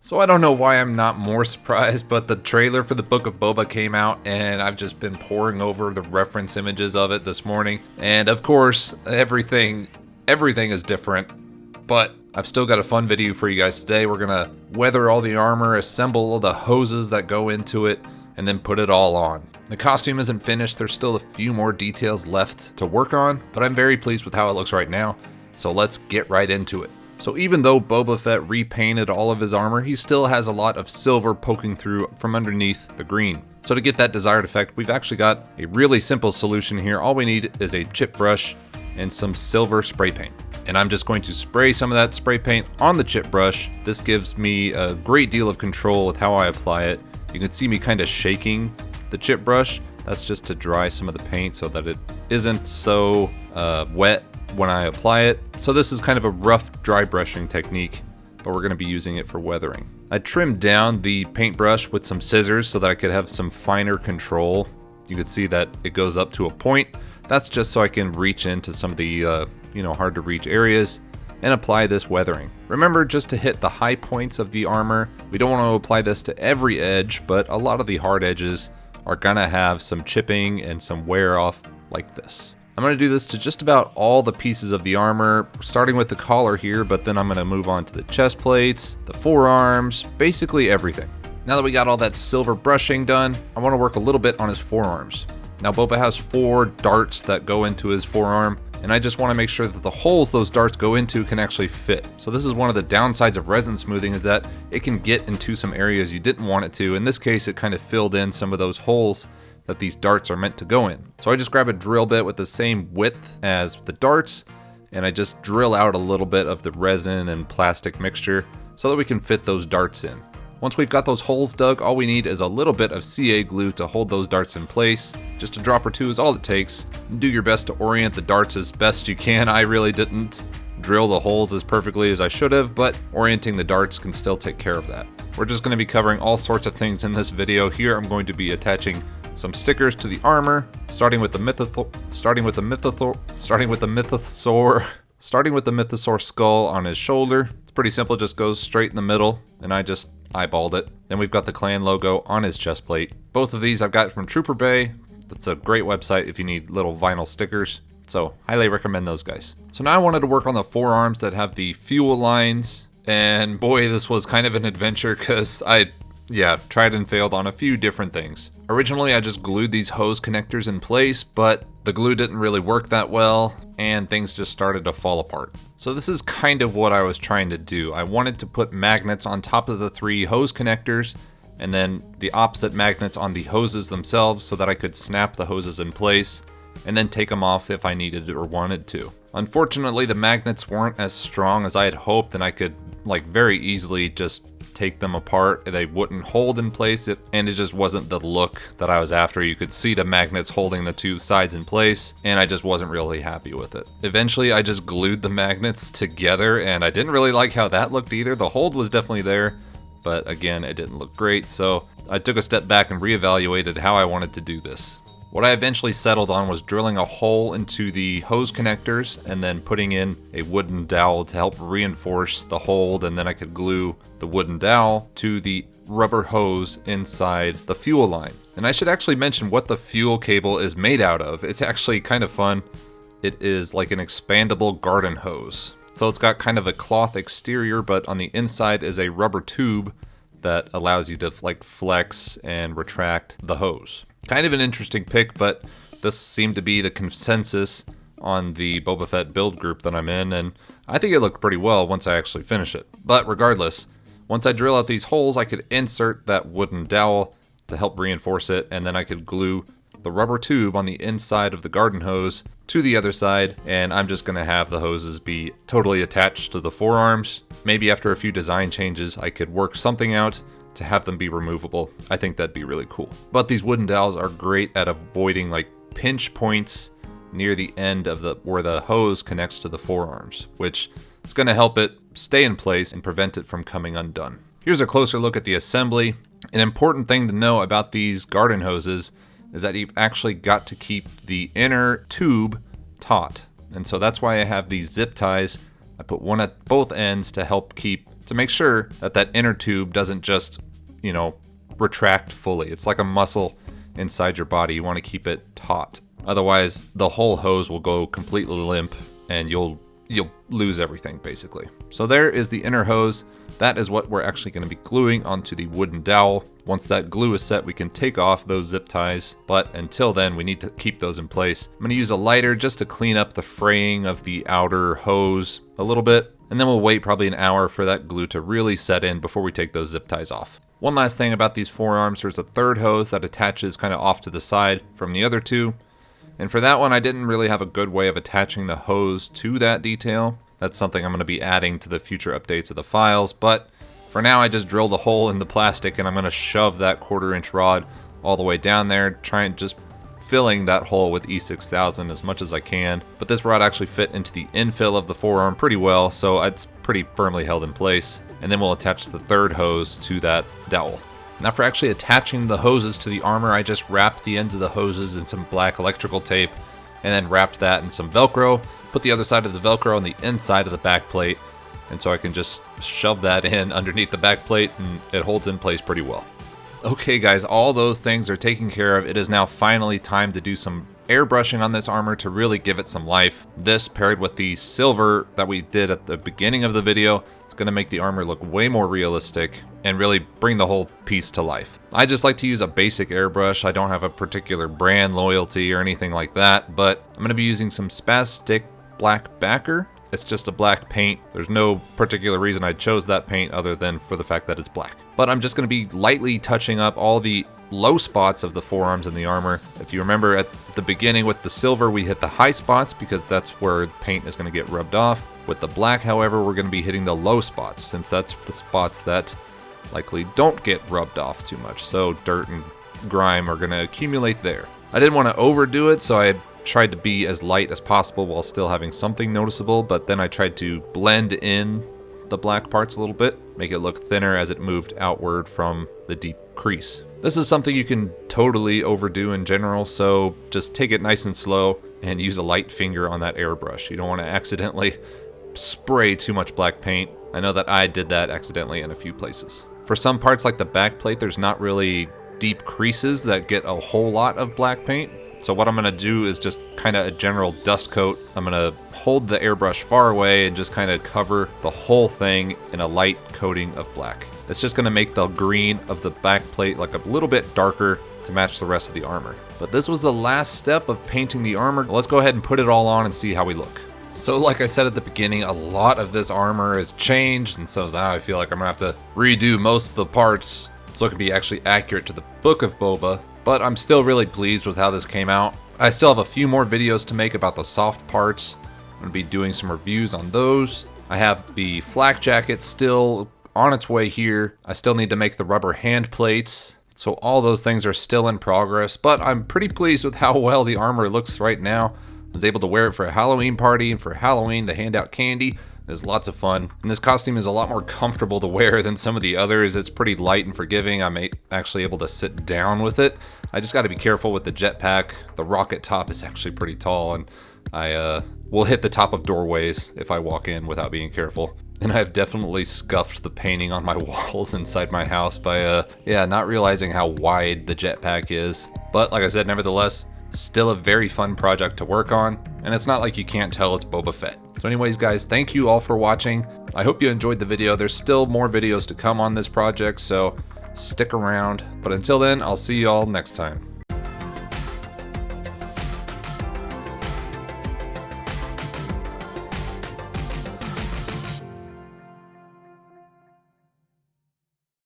So I don't know why I'm not more surprised, but the trailer for the Book of Boba came out, and I've just been poring over the reference images of it this morning. And of course, everything is different, but I've still got a fun video for you guys today. We're gonna weather all the armor, assemble all the hoses that go into it, and then put it all on. The costume isn't finished, there's still a few more details left to work on, but I'm very pleased with how it looks right now, so let's get right into it. So even though Boba Fett repainted all of his armor, he still has a lot of silver poking through from underneath the green. So to get that desired effect, we've actually got a really simple solution here. All we need is a chip brush and some silver spray paint. And I'm just going to spray some of that spray paint on the chip brush. This gives me a great deal of control with how I apply it. You can see me kind of shaking the chip brush. That's just to dry some of the paint so that it isn't so wet when I apply it. So this is kind of a rough dry brushing technique, but we're going to be using it for weathering. I trimmed down the paintbrush with some scissors so that I could have some finer control. You can see that it goes up to a point. That's just so I can reach into some of the hard to reach areas and apply this weathering. Remember just to hit the high points of the armor. We don't want to apply this to every edge, but a lot of the hard edges are gonna have some chipping and some wear off like this. I'm going to do this to just about all the pieces of the armor, starting with the collar here, but then I'm going to move on to the chest plates, the forearms, basically everything. Now that we got all that silver brushing done, I want to work a little bit on his forearms. Now Boba has 4 darts that go into his forearm, and I just want to make sure that the holes those darts go into can actually fit. So this is one of the downsides of resin smoothing, is that it can get into some areas you didn't want it to. In this case, it kind of filled in some of those holes that these darts are meant to go in. So I just grab a drill bit with the same width as the darts, and I just drill out a little bit of the resin and plastic mixture so that we can fit those darts in. Once we've got those holes dug, all we need is a little bit of CA glue to hold those darts in place. Just a drop or two is all it takes. Do your best to orient the darts as best you can. I really didn't drill the holes as perfectly as I should have, but orienting the darts can still take care of that. We're just going to be covering all sorts of things in this video. Here I'm going to be attaching some stickers to the armor, starting with the mythosaur skull on his shoulder. It's pretty simple, just goes straight in the middle, and I just eyeballed it. Then we've got the clan logo on his chest plate. Both of these I've got from Trooper Bay. That's a great website if you need little vinyl stickers, so highly recommend those guys. So now I wanted to work on the forearms that have the fuel lines, and boy, this was kind of an adventure because I tried and failed on a few different things. Originally, I just glued these hose connectors in place, but the glue didn't really work that well, and things just started to fall apart. So this is kind of what I was trying to do. I wanted to put magnets on top of the 3 hose connectors, and then the opposite magnets on the hoses themselves so that I could snap the hoses in place, and then take them off if I needed or wanted to. Unfortunately, the magnets weren't as strong as I had hoped, and I could very easily just take them apart. They wouldn't hold in place, and it just wasn't the look that I was after. You could see the magnets holding the 2 sides in place, and I just wasn't really happy with it. Eventually, I just glued the magnets together, and I didn't really like how that looked either. The hold was definitely there, but again, it didn't look great, so I took a step back and reevaluated how I wanted to do this. What I eventually settled on was drilling a hole into the hose connectors and then putting in a wooden dowel to help reinforce the hold, and then I could glue the wooden dowel to the rubber hose inside the fuel line. And I should actually mention what the fuel cable is made out of. It's actually kind of fun. It is like an expandable garden hose. So it's got kind of a cloth exterior, but on the inside is a rubber tube that allows you to flex and retract the hose. Kind of an interesting pick, but this seemed to be the consensus on the Boba Fett build group that I'm in, and I think it looked pretty well once I actually finish it. But regardless, once I drill out these holes, I could insert that wooden dowel to help reinforce it, and then I could glue the rubber tube on the inside of the garden hose to the other side, and I'm just going to have the hoses be totally attached to the forearms. Maybe after a few design changes, I could work something out to have them be removable. I think that'd be really cool. But these wooden dowels are great at avoiding pinch points near the end of where the hose connects to the forearms, which is going to help it stay in place and prevent it from coming undone. Here's a closer look at the assembly. An important thing to know about these garden hoses is that you've actually got to keep the inner tube taut. And so that's why I have these zip ties. I put one at both ends to help keep to make sure that that inner tube doesn't just, retract fully. It's like a muscle inside your body. You want to keep it taut. Otherwise, the whole hose will go completely limp and you'll lose everything basically. So there is the inner hose. That is what we're actually going to be gluing onto the wooden dowel. Once that glue is set, we can take off those zip ties, but until then, we need to keep those in place. I'm going to use a lighter just to clean up the fraying of the outer hose a little bit, and then we'll wait probably an hour for that glue to really set in before we take those zip ties off. One last thing about these forearms, there's a third hose that attaches kind of off to the side from the other two. And for that one, I didn't really have a good way of attaching the hose to that detail. That's something I'm going to be adding to the future updates of the files, but for now I just drilled a hole in the plastic and I'm going to shove that 1/4 inch rod all the way down there, trying just filling that hole with E6000 as much as I can. But this rod actually fit into the infill of the forearm pretty well, so it's pretty firmly held in place. And then we'll attach the third hose to that dowel. Now for actually attaching the hoses to the armor, I just wrapped the ends of the hoses in some black electrical tape and then wrapped that in some Velcro, put the other side of the Velcro on the inside of the back plate, and so I can just shove that in underneath the back plate and it holds in place pretty well. Okay guys, all those things are taken care of. It is now finally time to do some airbrushing on this armor to really give it some life. This paired with the silver that we did at the beginning of the video, it's going to make the armor look way more realistic and really bring the whole piece to life. I just like to use a basic airbrush. I don't have a particular brand loyalty or anything like that, but I'm going to be using some Spastic black backer. It's just a black paint. There's no particular reason I chose that paint other than for the fact that it's black. But I'm just going to be lightly touching up all the low spots of the forearms and the armor. If you remember at the beginning with the silver, we hit the high spots because that's where paint is going to get rubbed off. With the black, however, we're going to be hitting the low spots since that's the spots that likely don't get rubbed off too much. So dirt and grime are going to accumulate there. I didn't want to overdo it, so I tried to be as light as possible while still having something noticeable, but then I tried to blend in the black parts a little bit, make it look thinner as it moved outward from the deep crease. This is something you can totally overdo in general, so just take it nice and slow and use a light finger on that airbrush. You don't want to accidentally spray too much black paint. I know that I did that accidentally in a few places. For some parts like the back plate, there's not really deep creases that get a whole lot of black paint. So what I'm going to do is just kind of a general dust coat. I'm going to hold the airbrush far away and just kind of cover the whole thing in a light coating of black. It's just going to make the green of the back plate like a little bit darker to match the rest of the armor. But this was the last step of painting the armor. Let's go ahead and put it all on and see how we look. So like I said at the beginning, a lot of this armor has changed, and so now I feel like I'm going to have to redo most of the parts so it can be actually accurate to the Book of Boba. But I'm still really pleased with how this came out. I still have a few more videos to make about the soft parts. I'm going to be doing some reviews on those. I have the flak jacket still on its way here. I still need to make the rubber hand plates. So all those things are still in progress, but I'm pretty pleased with how well the armor looks right now. I was able to wear it for a Halloween party and for Halloween to hand out candy. It was lots of fun. And this costume is a lot more comfortable to wear than some of the others. It's pretty light and forgiving. I'm actually able to sit down with it. I just got to be careful with the jetpack. The rocket top is actually pretty tall, and I will hit the top of doorways if I walk in without being careful. And I've definitely scuffed the painting on my walls inside my house by not realizing how wide the jetpack is. But like I said, nevertheless, still a very fun project to work on, and it's not like you can't tell it's Boba Fett. So anyways guys, thank you all for watching. I hope you enjoyed the video. There's still more videos to come on this project, so stick around. But until then, I'll see you all next time.